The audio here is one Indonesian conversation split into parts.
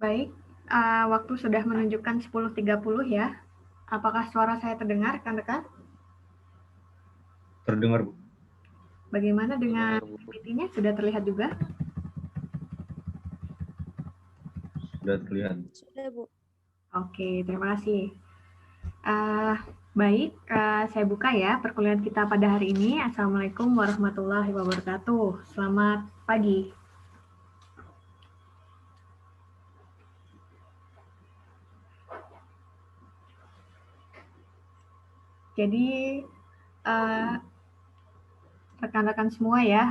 Baik, waktu sudah menunjukkan 10.30 ya. Apakah suara saya terdengar, rekan-rekan? Terdengar, Bu. Bagaimana dengan Terdengar, Bu. PPT-nya? Sudah terlihat juga? Sudah terlihat. Sudah, Bu. Oke, terima kasih. Baik, saya buka ya perkuliahan kita pada hari ini. Assalamualaikum warahmatullahi wabarakatuh. Selamat pagi. Jadi, rekan-rekan semua ya,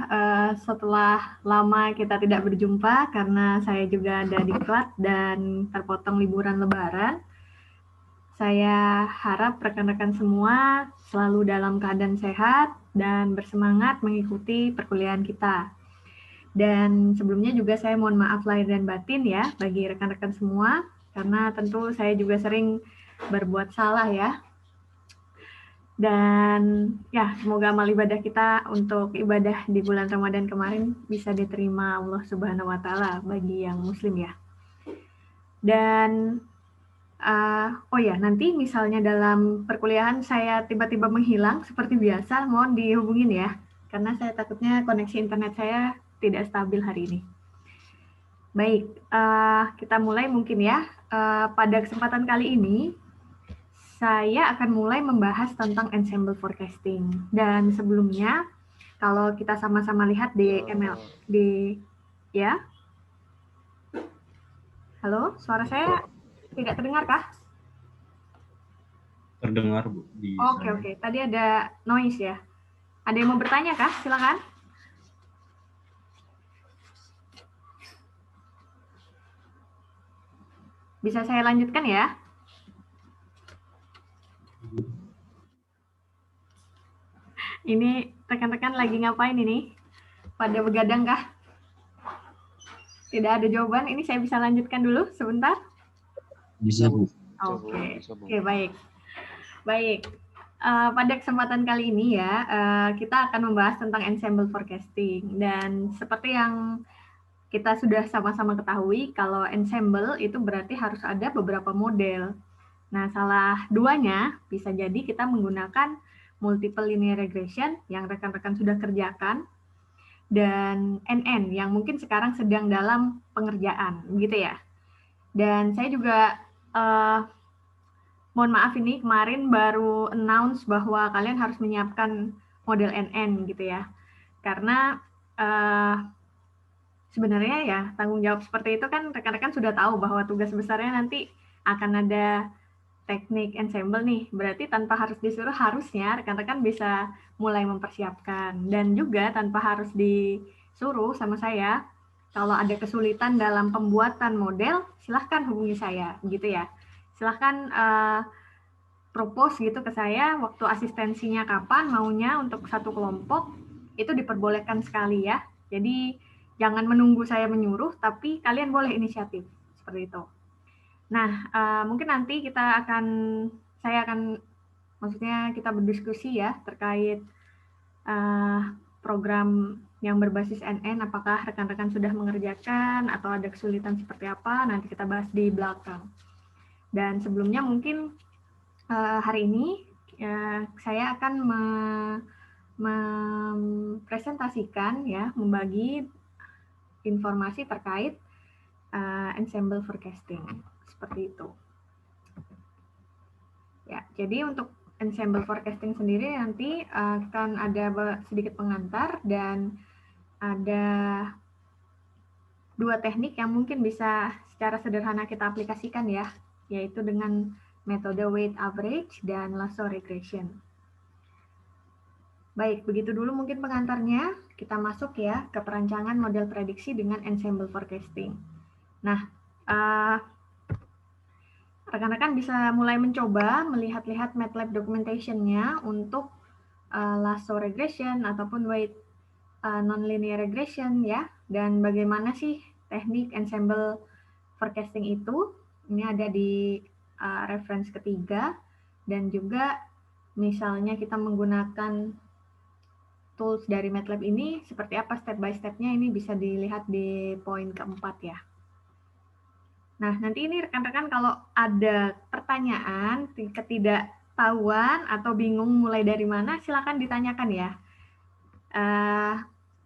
setelah lama kita tidak berjumpa karena saya juga ada diklat dan terpotong liburan lebaran, saya harap rekan-rekan semua selalu dalam keadaan sehat dan bersemangat mengikuti perkuliahan kita. Dan sebelumnya juga saya mohon maaf lahir dan batin ya bagi rekan-rekan semua, karena tentu saya juga sering berbuat salah ya. Dan ya, semoga amal ibadah kita untuk ibadah di bulan Ramadan kemarin bisa diterima Allah Subhanahu wa Ta'ala bagi yang Muslim ya. Dan oh ya, nanti misalnya dalam perkuliahan saya tiba-tiba menghilang seperti biasa, mohon dihubungin ya, karena saya takutnya koneksi internet saya tidak stabil hari ini. Baik, kita mulai mungkin ya. Pada kesempatan kali ini, saya akan mulai membahas tentang ensemble forecasting. Dan sebelumnya, kalau kita sama-sama lihat di ML, ya. Halo, suara saya tidak terdengar kah? Terdengar, Bu, di saya. Oke. Tadi ada noise ya. Ada yang mau bertanya kah? Silakan. Bisa saya lanjutkan ya? Ini rekan-rekan lagi ngapain ini? Pada begadang kah? Tidak ada jawaban. Ini saya bisa lanjutkan dulu sebentar? Bisa, Bu. Oke, baik. Pada kesempatan kali ini ya, kita akan membahas tentang ensemble forecasting. Dan seperti yang kita sudah sama-sama ketahui, kalau ensemble itu berarti harus ada beberapa model. Nah, salah duanya bisa jadi kita menggunakan multiple linear regression yang rekan-rekan sudah kerjakan, dan NN yang mungkin sekarang sedang dalam pengerjaan, gitu ya. Dan saya juga mohon maaf ini kemarin baru announce bahwa kalian harus menyiapkan model NN gitu ya. Karena sebenarnya ya tanggung jawab seperti itu kan rekan-rekan sudah tahu bahwa tugas besarnya nanti akan ada teknik ensemble nih. Berarti tanpa harus disuruh harusnya rekan-rekan bisa mulai mempersiapkan. Dan juga tanpa harus disuruh sama saya, kalau ada kesulitan dalam pembuatan model, silahkan hubungi saya gitu ya. Silahkan propose gitu ke saya waktu asistensinya kapan maunya untuk satu kelompok, itu diperbolehkan sekali ya. Jadi jangan menunggu saya menyuruh, tapi kalian boleh inisiatif seperti itu. Nah, mungkin nanti saya akan maksudnya kita berdiskusi ya terkait program yang berbasis NN, apakah rekan-rekan sudah mengerjakan atau ada kesulitan seperti apa, nanti kita bahas di belakang. Dan sebelumnya mungkin hari ini saya akan mempresentasikan ya, membagi informasi terkait ensemble forecasting seperti itu. Ya, jadi untuk ensemble forecasting sendiri nanti akan ada sedikit pengantar dan ada dua teknik yang mungkin bisa secara sederhana kita aplikasikan ya, yaitu dengan metode weight average dan lasso regression. Baik, begitu dulu mungkin pengantarnya. Kita masuk ya ke perancangan model prediksi dengan ensemble forecasting. Nah, rekan-rekan bisa mulai mencoba melihat-lihat MATLAB documentation-nya untuk lasso regression ataupun weight nonlinear regression ya. Dan bagaimana sih teknik ensemble forecasting itu? Ini ada di reference ketiga, dan juga misalnya kita menggunakan tools dari MATLAB ini seperti apa step by step-nya, ini bisa dilihat di poin keempat ya. Nah, nanti ini rekan-rekan kalau ada pertanyaan, ketidaktahuan atau bingung mulai dari mana, silakan ditanyakan ya.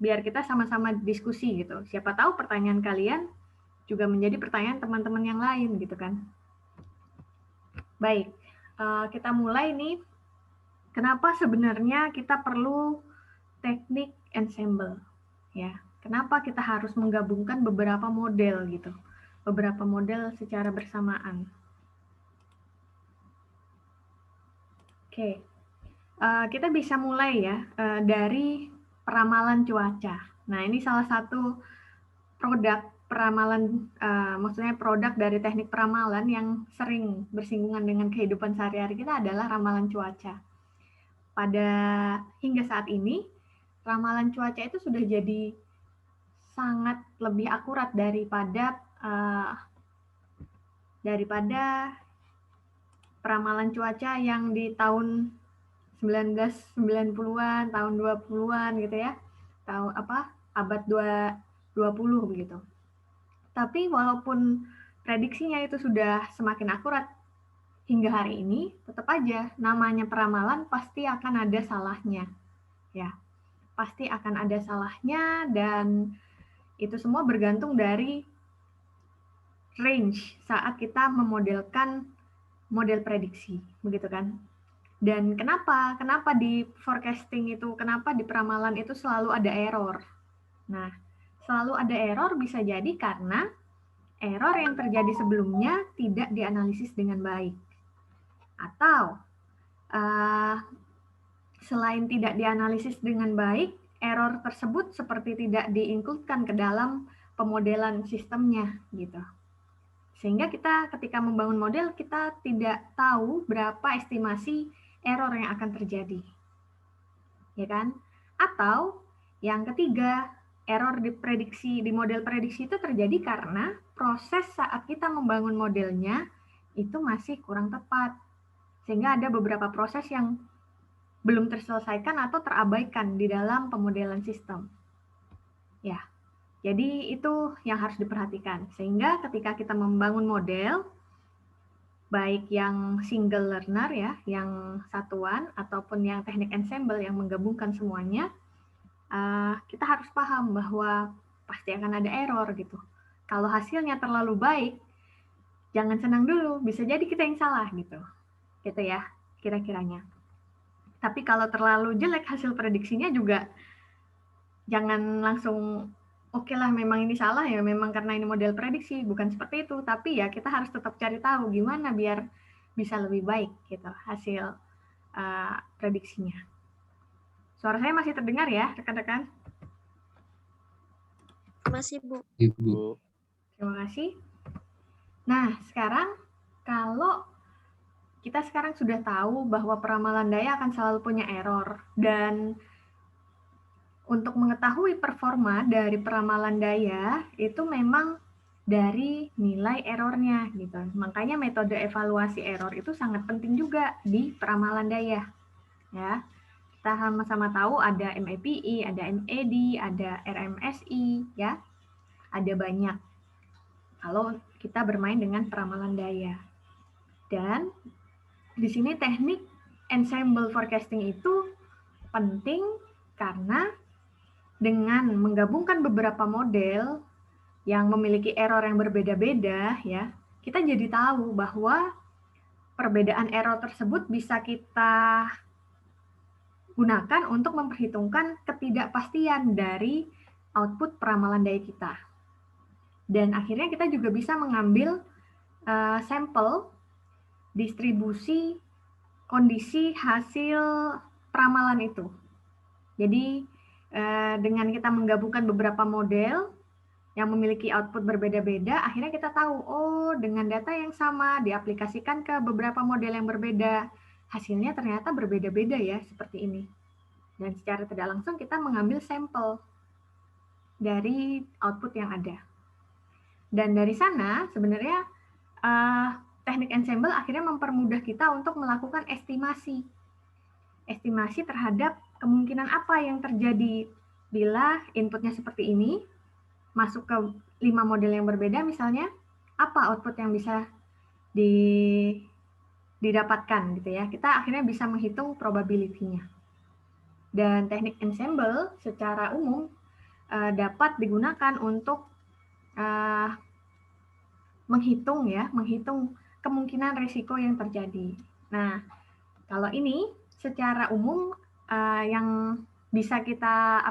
Biar kita sama-sama diskusi gitu. Siapa tahu pertanyaan kalian juga menjadi pertanyaan teman-teman yang lain gitu kan. Baik, kita mulai nih. Kenapa sebenarnya kita perlu teknik ensemble? Ya, kenapa kita harus menggabungkan beberapa model gitu, beberapa model secara bersamaan? Oke, kita bisa mulai ya dari peramalan cuaca. Nah, ini salah satu produk peramalan, maksudnya produk dari teknik peramalan yang sering bersinggungan dengan kehidupan sehari-hari kita adalah ramalan cuaca. Pada hingga saat ini, ramalan cuaca itu sudah jadi sangat lebih akurat daripada peramalan cuaca yang di tahun 1990-an, tahun 20-an gitu ya. Abad 20 begitu. Tapi walaupun prediksinya itu sudah semakin akurat hingga hari ini, tetap aja namanya peramalan pasti akan ada salahnya. Ya. Pasti akan ada salahnya, dan itu semua bergantung dari range saat kita memodelkan model prediksi, begitu kan? Dan kenapa di forecasting itu, kenapa di peramalan itu selalu ada error? Nah, selalu ada error bisa jadi karena error yang terjadi sebelumnya tidak dianalisis dengan baik. Atau selain tidak dianalisis dengan baik, error tersebut seperti tidak diinkludkan ke dalam pemodelan sistemnya gitu. Sehingga kita ketika membangun model, kita tidak tahu berapa estimasi error yang akan terjadi. Ya kan? Atau yang ketiga, error di model prediksi itu terjadi karena proses saat kita membangun modelnya itu masih kurang tepat. Sehingga ada beberapa proses yang belum terselesaikan atau terabaikan di dalam pemodelan sistem. Ya. Jadi itu yang harus diperhatikan. Sehingga ketika kita membangun model, baik yang single learner ya, yang satuan, ataupun yang teknik ensemble yang menggabungkan semuanya, kita harus paham bahwa pasti akan ada error gitu. Kalau hasilnya terlalu baik, jangan senang dulu, bisa jadi kita yang salah gitu. Gitu ya, kira-kiranya. Tapi kalau terlalu jelek hasil prediksinya juga jangan langsung oke lah memang ini salah ya, memang karena ini model prediksi, bukan seperti itu. Tapi ya kita harus tetap cari tahu gimana biar bisa lebih baik gitu hasil prediksinya. Suara saya masih terdengar ya, rekan-rekan? Masih, Bu. Ibu. Terima kasih. Nah, sekarang kalau kita sekarang sudah tahu bahwa peramalan daya akan selalu punya error, dan untuk mengetahui performa dari peramalan daya itu memang dari nilai errornya gitu. Makanya metode evaluasi error itu sangat penting juga di peramalan daya. Ya. Kita sama-sama tahu ada MAPI, ada MAD, ada RMSI ya. Ada banyak kalau kita bermain dengan peramalan daya. Dan di sini teknik ensemble forecasting itu penting karena dengan menggabungkan beberapa model yang memiliki error yang berbeda-beda ya, kita jadi tahu bahwa perbedaan error tersebut bisa kita gunakan untuk memperhitungkan ketidakpastian dari output peramalan daya kita. Dan akhirnya kita juga bisa mengambil sampel distribusi kondisi hasil peramalan itu. Jadi dengan kita menggabungkan beberapa model yang memiliki output berbeda-beda, akhirnya kita tahu, oh dengan data yang sama diaplikasikan ke beberapa model yang berbeda, hasilnya ternyata berbeda-beda ya, seperti ini. Dan secara tidak langsung kita mengambil sampel dari output yang ada. Dan dari sana sebenarnya teknik ensemble akhirnya mempermudah kita untuk melakukan estimasi. Estimasi terhadap kemungkinan apa yang terjadi bila inputnya seperti ini, masuk ke 5 model yang berbeda misalnya, apa output yang bisa didapatkan gitu ya. Kita akhirnya bisa menghitung probability-nya. Dan teknik ensemble secara umum dapat digunakan untuk menghitung kemungkinan risiko yang terjadi. Nah, kalau ini secara umum yang bisa kita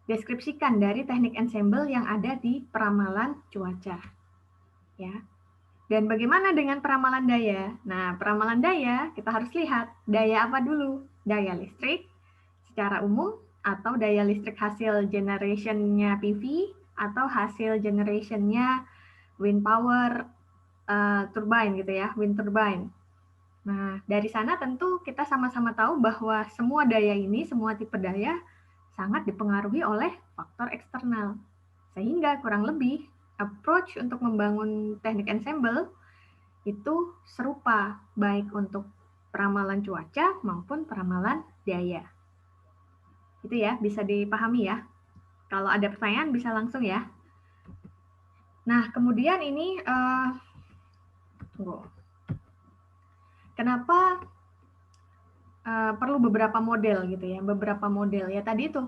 deskripsikan dari teknik ensemble yang ada di peramalan cuaca. Ya. Dan bagaimana dengan peramalan daya? Nah, peramalan daya kita harus lihat daya apa dulu? Daya listrik secara umum atau daya listrik hasil generation-nya PV atau hasil generation-nya wind power turbine gitu ya, wind turbine. Nah, dari sana tentu kita sama-sama tahu bahwa semua daya ini, semua tipe daya sangat dipengaruhi oleh faktor eksternal. Sehingga kurang lebih approach untuk membangun teknik ensemble itu serupa, baik untuk peramalan cuaca maupun peramalan daya. Itu ya, bisa dipahami ya. Kalau ada pertanyaan bisa langsung ya. Nah, kemudian ini, kenapa perlu beberapa model gitu ya, beberapa model ya tadi itu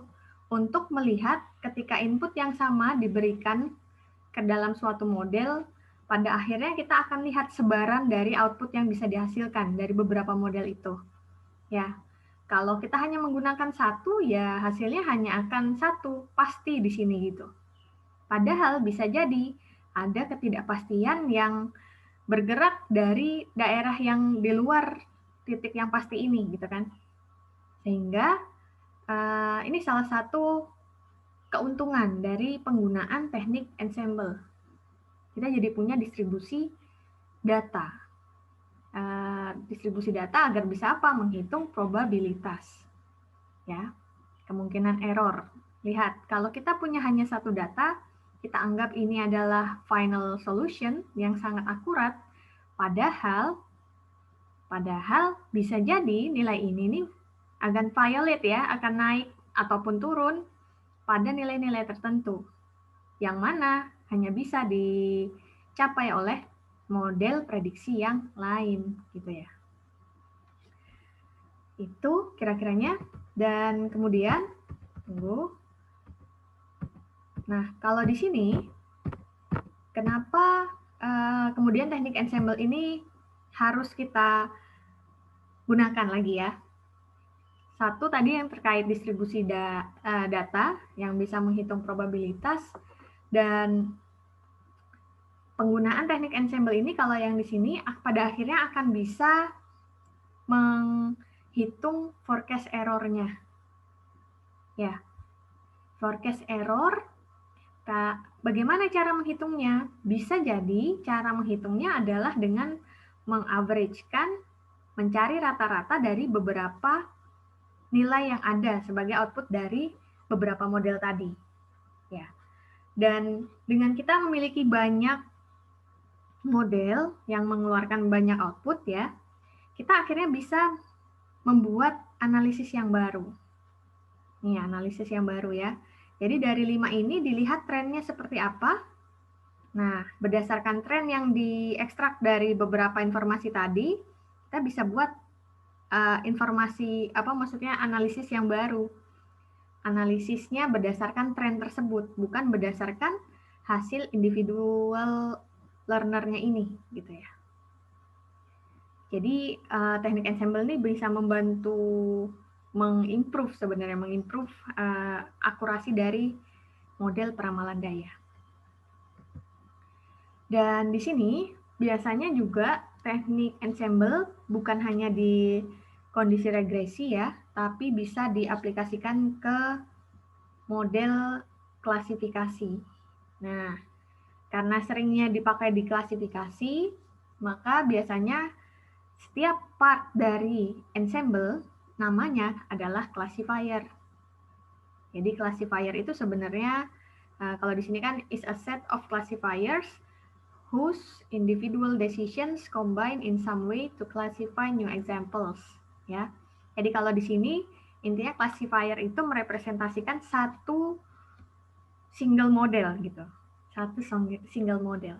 untuk melihat ketika input yang sama diberikan ke dalam suatu model, pada akhirnya kita akan lihat sebaran dari output yang bisa dihasilkan dari beberapa model itu. Ya, kalau kita hanya menggunakan satu, ya hasilnya hanya akan satu, pasti di sini gitu. Padahal bisa jadi ada ketidakpastian yang bergerak dari daerah yang di luar titik yang pasti ini, gitu kan. Sehingga ini salah satu keuntungan dari penggunaan teknik ensemble. Kita jadi punya distribusi data. Distribusi data agar bisa apa? Menghitung probabilitas. Ya, kemungkinan error. Lihat, kalau kita punya hanya satu data, kita anggap ini adalah final solution yang sangat akurat, padahal bisa jadi nilai ini nih akan violate ya, akan naik ataupun turun pada nilai-nilai tertentu, yang mana hanya bisa dicapai oleh model prediksi yang lain, gitu ya. Itu kira-kiranya. Dan kemudian, tunggu. Nah, kalau di sini, kenapa kemudian teknik ensemble ini harus kita gunakan lagi ya? Satu tadi yang terkait distribusi data yang bisa menghitung probabilitas, dan penggunaan teknik ensemble ini kalau yang di sini pada akhirnya akan bisa menghitung forecast error-nya. Ya, forecast error. Bagaimana cara menghitungnya? Bisa jadi cara menghitungnya adalah dengan meng-average-kan, mencari rata-rata dari beberapa nilai yang ada sebagai output dari beberapa model tadi. Ya. Dan dengan kita memiliki banyak model yang mengeluarkan banyak output ya, kita akhirnya bisa membuat analisis yang baru. Nih, analisis yang baru ya. Jadi dari 5 ini dilihat trennya seperti apa. Nah, berdasarkan tren yang diekstrak dari beberapa informasi tadi, kita bisa buat analisis yang baru. Analisisnya berdasarkan tren tersebut, bukan berdasarkan hasil individual learner-nya ini, gitu ya. Jadi teknik ensemble ini bisa membantu mengimprove akurasi dari model peramalan daya. Dan di sini biasanya juga teknik ensemble bukan hanya di kondisi regresi ya, tapi bisa diaplikasikan ke model klasifikasi. Nah, karena seringnya dipakai di klasifikasi, maka biasanya setiap part dari ensemble namanya adalah classifier. Jadi classifier itu sebenarnya kalau di sini kan is a set of classifiers whose individual decisions combine in some way to classify new examples. Ya, jadi kalau di sini intinya classifier itu merepresentasikan satu single model gitu, satu single model.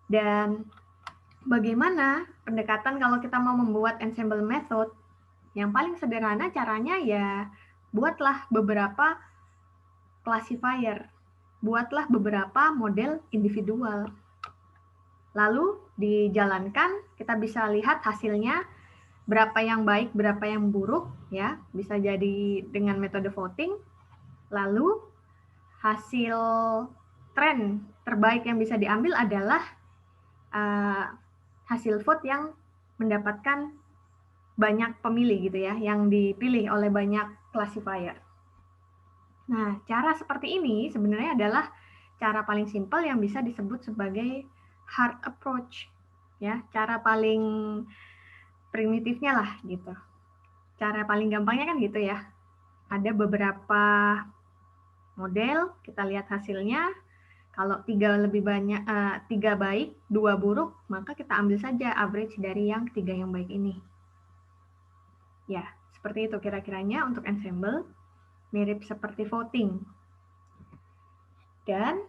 Dan bagaimana pendekatan kalau kita mau membuat ensemble method? Yang paling sederhana caranya ya buatlah beberapa classifier, buatlah beberapa model individual. Lalu dijalankan, kita bisa lihat hasilnya, berapa yang baik, berapa yang buruk, ya bisa jadi dengan metode voting. Lalu hasil tren terbaik yang bisa diambil adalah hasil vote yang mendapatkan banyak pemilih gitu ya, yang dipilih oleh banyak classifier. Nah, cara seperti ini sebenarnya adalah cara paling simpel yang bisa disebut sebagai hard approach, ya, cara paling primitifnya lah gitu. Cara paling gampangnya kan gitu ya. Ada beberapa model, kita lihat hasilnya. Kalau 3 lebih banyak, 3 baik, 2 buruk, maka kita ambil saja average dari yang 3 yang baik ini. Ya, seperti itu kira-kiranya untuk ensemble, mirip seperti voting. Dan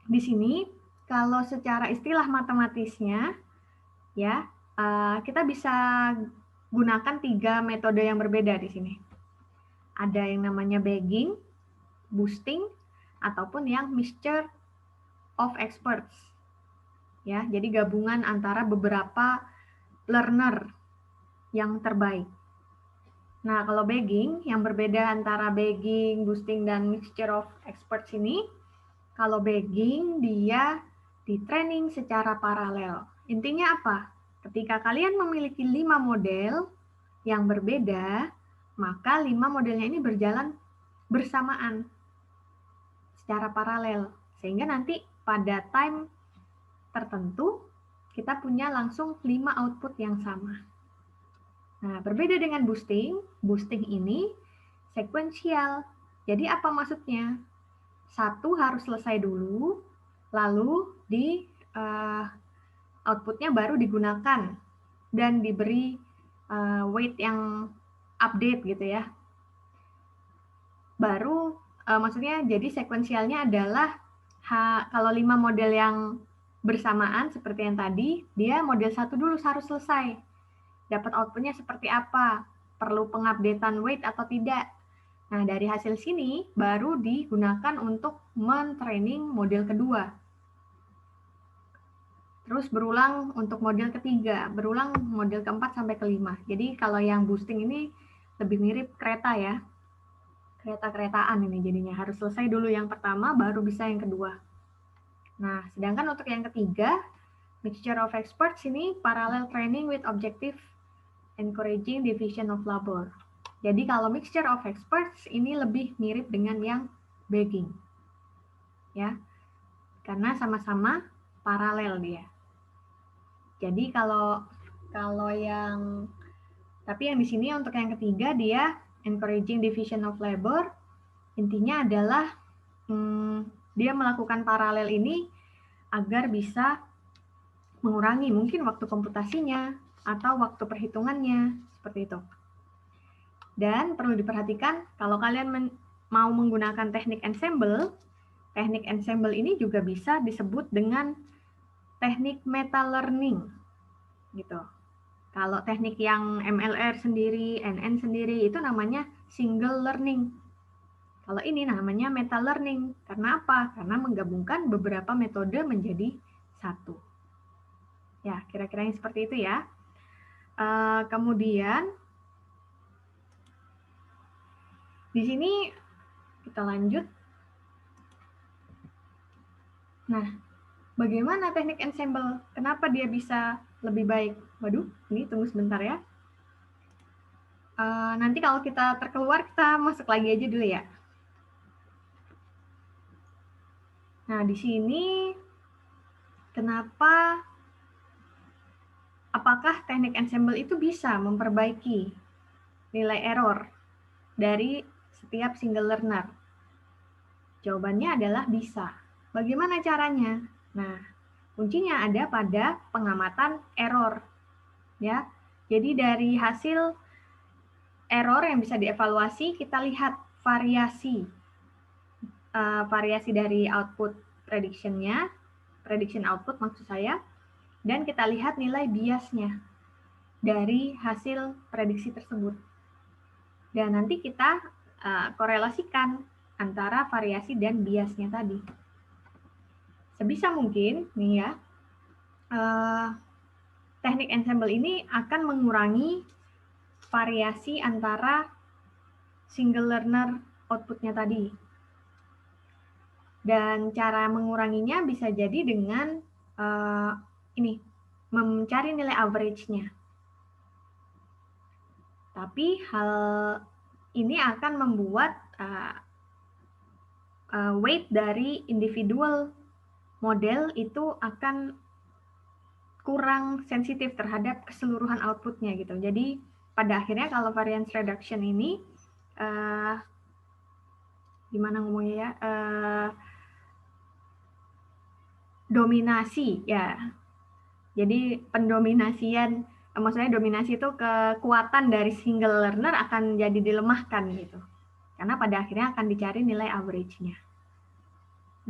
di sini kalau secara istilah matematisnya, ya kita bisa gunakan 3 metode yang berbeda di sini. Ada yang namanya bagging, boosting, ataupun yang mixture of experts. Ya, jadi gabungan antara beberapa learner yang terbaik. Nah, kalau bagging, yang berbeda antara bagging, boosting, dan mixture of experts ini, kalau bagging dia di training secara paralel. Intinya apa? Ketika kalian memiliki 5 model yang berbeda, maka 5 modelnya ini berjalan bersamaan secara paralel. Sehingga nanti pada time tertentu, kita punya langsung 5 output yang sama. Nah, berbeda dengan boosting, boosting ini sekuensial. Jadi apa maksudnya? Satu harus selesai dulu, lalu di outputnya baru digunakan dan diberi weight yang update gitu ya. Baru maksudnya jadi sekuensialnya adalah kalau 5 model yang bersamaan seperti yang tadi, dia model 1 dulu harus selesai. Dapat outputnya seperti apa, perlu pengupdatean weight atau tidak. Nah, dari hasil sini baru digunakan untuk men-training model kedua. Terus berulang untuk model ketiga, berulang model keempat sampai kelima. Jadi kalau yang boosting ini lebih mirip kereta ya. Kereta-keretaan ini jadinya. Harus selesai dulu yang pertama, baru bisa yang kedua. Nah, sedangkan untuk yang ketiga, mixture of experts ini parallel training with objective encouraging division of labor. Jadi kalau mixture of experts ini lebih mirip dengan yang bagging. Ya. Karena sama-sama paralel dia. Jadi kalau yang tapi yang di sini untuk yang ketiga dia encouraging division of labor, intinya adalah dia melakukan paralel ini agar bisa mengurangi mungkin waktu komputasinya atau waktu perhitungannya, seperti itu. Dan perlu diperhatikan kalau kalian mau menggunakan teknik ensemble ini juga bisa disebut dengan teknik meta learning gitu. Kalau teknik yang MLR sendiri, NN sendiri itu namanya single learning. Kalau ini namanya meta learning. Karena apa? Karena menggabungkan beberapa metode menjadi satu. Ya, kira-kira yang seperti itu ya. Kemudian di sini kita lanjut. Nah, bagaimana teknik ensemble? Kenapa dia bisa lebih baik? Waduh, ini tunggu sebentar ya. Nanti kalau kita terkeluar, kita masuk lagi aja dulu ya. Nah, di sini kenapa, apakah teknik ensemble itu bisa memperbaiki nilai error dari setiap single learner? Jawabannya adalah bisa. Bagaimana caranya? Nah, kuncinya ada pada pengamatan error. Ya, jadi dari hasil error yang bisa dievaluasi, kita lihat variasi variasi dari output prediction output maksud saya, dan kita lihat nilai biasnya dari hasil prediksi tersebut. Dan nanti kita korelasikan antara variasi dan biasnya tadi. Sebisa mungkin nih ya, teknik ensemble ini akan mengurangi variasi antara single learner outputnya tadi. Dan cara menguranginya bisa jadi dengan mencari nilai average-nya. Tapi hal ini akan membuat weight dari individual model itu akan kurang sensitif terhadap keseluruhan outputnya gitu. Jadi pada akhirnya kalau variance reduction ini gimana ngomongnya ya, dominasi ya. Jadi pendominasian, maksudnya dominasi itu kekuatan dari single learner akan jadi dilemahkan gitu. Karena pada akhirnya akan dicari nilai average-nya.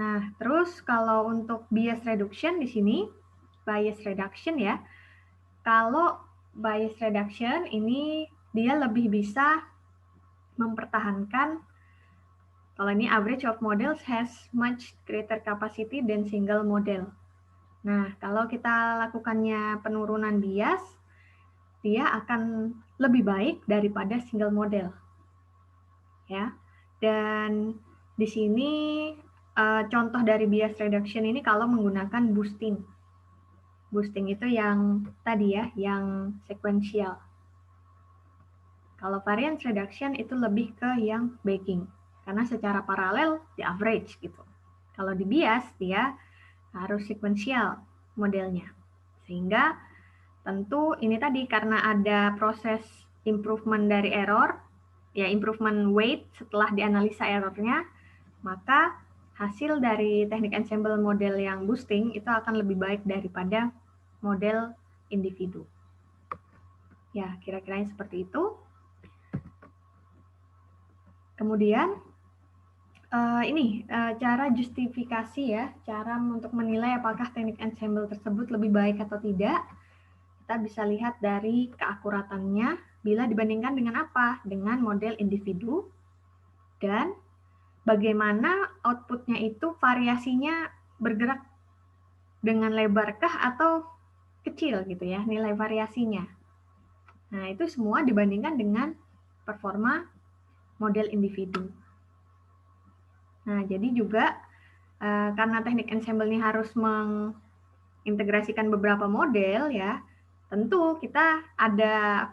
Nah, terus kalau untuk bias reduction di sini, bias reduction ya. Kalau bias reduction ini dia lebih bisa mempertahankan, kalau ini average of models has much greater capacity than single model. Nah, kalau kita lakukannya penurunan bias, dia akan lebih baik daripada single model. Ya. Dan di sini contoh dari bias reduction ini kalau menggunakan boosting. Boosting itu yang tadi ya, yang sequential. Kalau variance reduction itu lebih ke yang baking, karena secara paralel di average gitu. Kalau di bias dia harus sequential modelnya. Sehingga tentu ini tadi karena ada proses improvement dari error, ya improvement weight setelah dianalisa errornya, maka hasil dari teknik ensemble model yang boosting itu akan lebih baik daripada model individu. Ya, kira-kira seperti itu. Kemudian cara justifikasi ya, cara untuk menilai apakah teknik ensemble tersebut lebih baik atau tidak. Kita bisa lihat dari keakuratannya bila dibandingkan dengan apa? Dengan model individu dan bagaimana outputnya itu variasinya bergerak dengan lebarkah atau kecil gitu ya, nilai variasinya. Nah, itu semua dibandingkan dengan performa model individu. Nah, jadi juga karena teknik ensemble ini harus mengintegrasikan beberapa model ya, tentu kita ada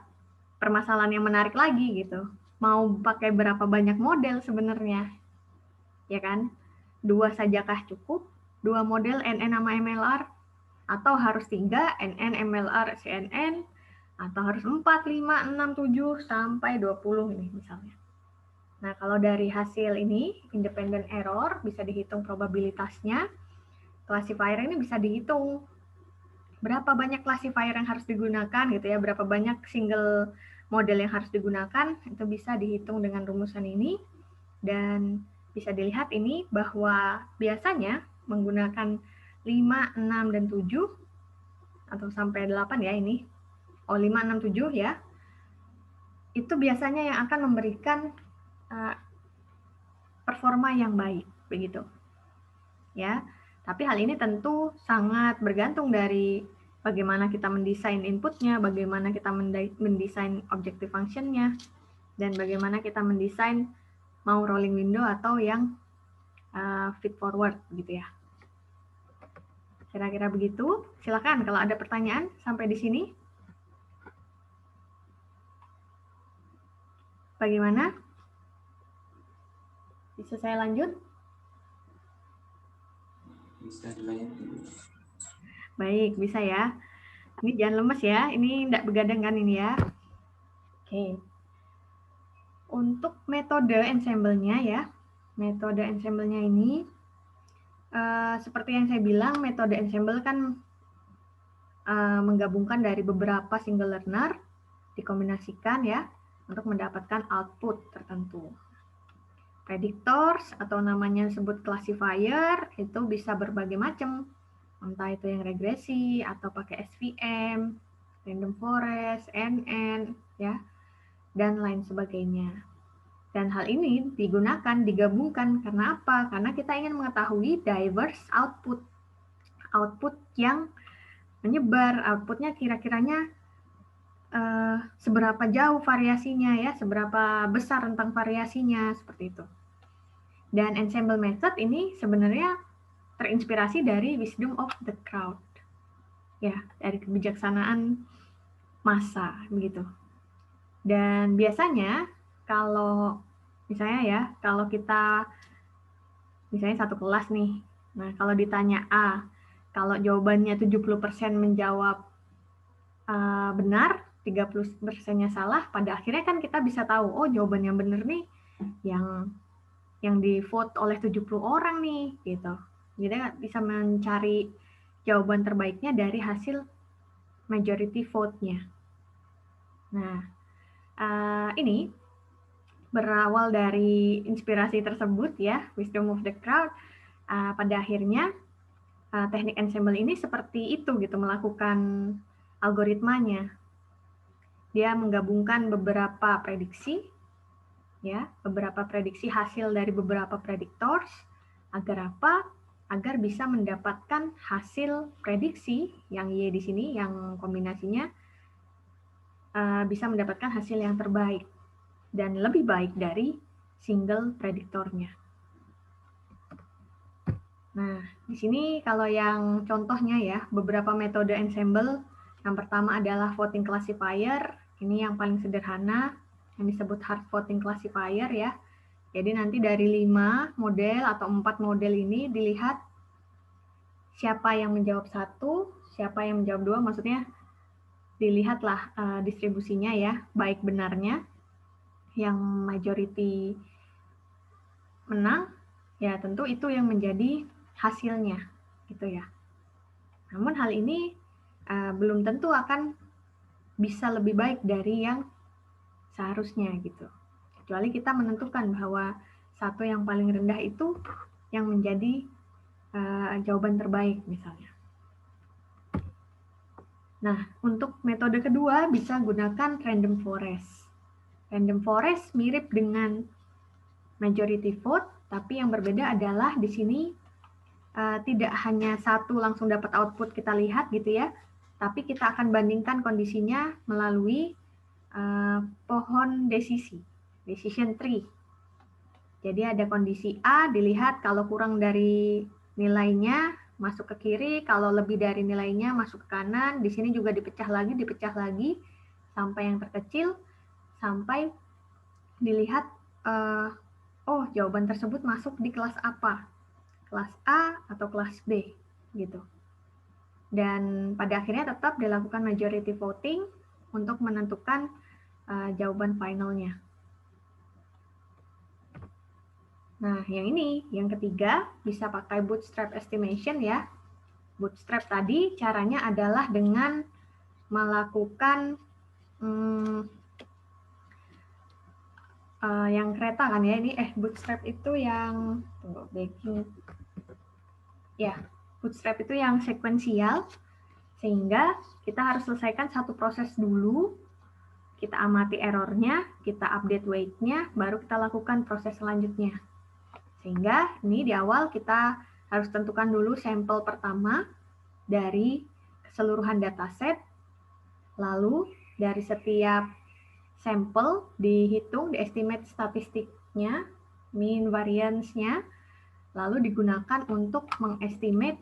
permasalahan yang menarik lagi gitu. Mau pakai berapa banyak model sebenarnya? Ya kan? 2 sajakah cukup? 2 model NN sama MLR? Atau harus 3 NN, MLR, CNN? Atau harus 4, 5, 6, 7, sampai 20 ini misalnya. Nah, kalau dari hasil ini, independent error, bisa dihitung probabilitasnya. Classifier ini bisa dihitung berapa banyak classifier yang harus digunakan gitu ya, berapa banyak single model yang harus digunakan, itu bisa dihitung dengan rumusan ini. Dan bisa dilihat ini bahwa biasanya menggunakan 5, 6, dan 7, atau sampai 8 ya ini, 5, 6, 7 ya, itu biasanya yang akan memberikan performa yang baik, begitu. Ya, tapi hal ini tentu sangat bergantung dari bagaimana kita mendesain inputnya, bagaimana kita mendesain objective functionnya, dan bagaimana kita mendesain mau rolling window atau yang feed forward, gitu ya. Kira-kira begitu. Silakan kalau ada pertanyaan sampai di sini. Bagaimana? Bisa saya lanjut? Bisa dilanjut. Baik, bisa ya. Ini jangan lemes ya. Ini tidak begadang kan ini ya. Oke. Untuk metode ensemble-nya ya. Metode ensemble-nya ini seperti yang saya bilang, metode ensemble kan menggabungkan dari beberapa single learner dikombinasikan ya untuk mendapatkan output tertentu. predictors atau namanya sebut classifier itu bisa berbagai macam, entah itu yang regresi atau pakai SVM, random forest, NN, ya, dan lain sebagainya. Dan hal ini digabungkan karena apa? Karena kita ingin mengetahui diverse output yang menyebar, outputnya kira-kiranya seberapa jauh variasinya ya, seberapa besar rentang variasinya, seperti itu. Dan ensemble method ini sebenarnya terinspirasi dari wisdom of the crowd, ya, dari kebijaksanaan massa, begitu. Dan biasanya kalau misalnya ya, kalau kita misalnya satu kelas nih, nah kalau ditanya A, kalau jawabannya 70% menjawab benar, 30%-nya salah, pada akhirnya kan kita bisa tahu, oh jawaban yang benar nih yang di vote oleh 70 orang nih, gitu. Jadi bisa mencari jawaban terbaiknya dari hasil majority vote-nya. Nah, ini berawal dari inspirasi tersebut ya, wisdom of the crowd. Pada akhirnya teknik ensemble ini seperti itu gitu, melakukan algoritmanya. Dia menggabungkan beberapa prediksi, ya, beberapa prediksi hasil dari beberapa predictors. Agar apa? Agar bisa mendapatkan hasil prediksi yang Y di sini, yang kombinasinya bisa mendapatkan hasil yang terbaik dan lebih baik dari single prediktornya. Nah, di sini kalau yang contohnya ya, beberapa metode ensemble. Yang pertama adalah voting classifier. Ini yang paling sederhana, yang disebut hard voting classifier ya. Jadi nanti dari 5 model atau 4 model ini dilihat siapa yang menjawab 1, siapa yang menjawab 2, maksudnya dilihatlah distribusinya ya, baik benarnya, yang majority menang, ya tentu itu yang menjadi hasilnya, gitu ya. Namun hal ini belum tentu akan bisa lebih baik dari yang seharusnya gitu. Kecuali kita menentukan bahwa satu yang paling rendah itu yang menjadi jawaban terbaik misalnya. Nah, untuk metode kedua bisa gunakan random forest. Random forest mirip dengan majority vote, tapi yang berbeda adalah di sini tidak hanya satu langsung dapat output kita lihat gitu ya, tapi kita akan bandingkan kondisinya melalui pohon decision tree. Jadi ada kondisi A, dilihat kalau kurang dari nilainya masuk ke kiri, kalau lebih dari nilainya masuk ke kanan. Di sini juga dipecah lagi sampai yang terkecil, sampai dilihat oh jawaban tersebut masuk di kelas apa, kelas A atau kelas B gitu. Dan pada akhirnya tetap dilakukan majority voting untuk menentukan jawaban finalnya. Nah, yang ketiga bisa pakai bootstrap estimation ya. Bootstrap tadi caranya adalah dengan melakukan yang kereta kan ya, ini bootstrap itu yang bootstrap itu yang sekuensial, sehingga kita harus selesaikan satu proses dulu, kita amati errornya, kita update weight-nya, baru kita lakukan proses selanjutnya. Sehingga ini di awal kita harus tentukan dulu sampel pertama dari keseluruhan dataset, lalu dari setiap sampel dihitung, diestimate statistiknya, mean variance-nya, lalu digunakan untuk mengestimate